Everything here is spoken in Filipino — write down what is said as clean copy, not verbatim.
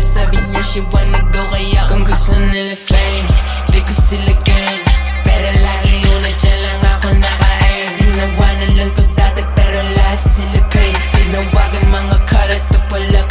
sabi niya she wanna go, kaya kung gusto nila fame, di ko sila gang. Pero lagi yung nandiyan lang ako naka-aim. Ginawa na lang to dati pero lahat sila paid. Tinawagan mga cutters to pull up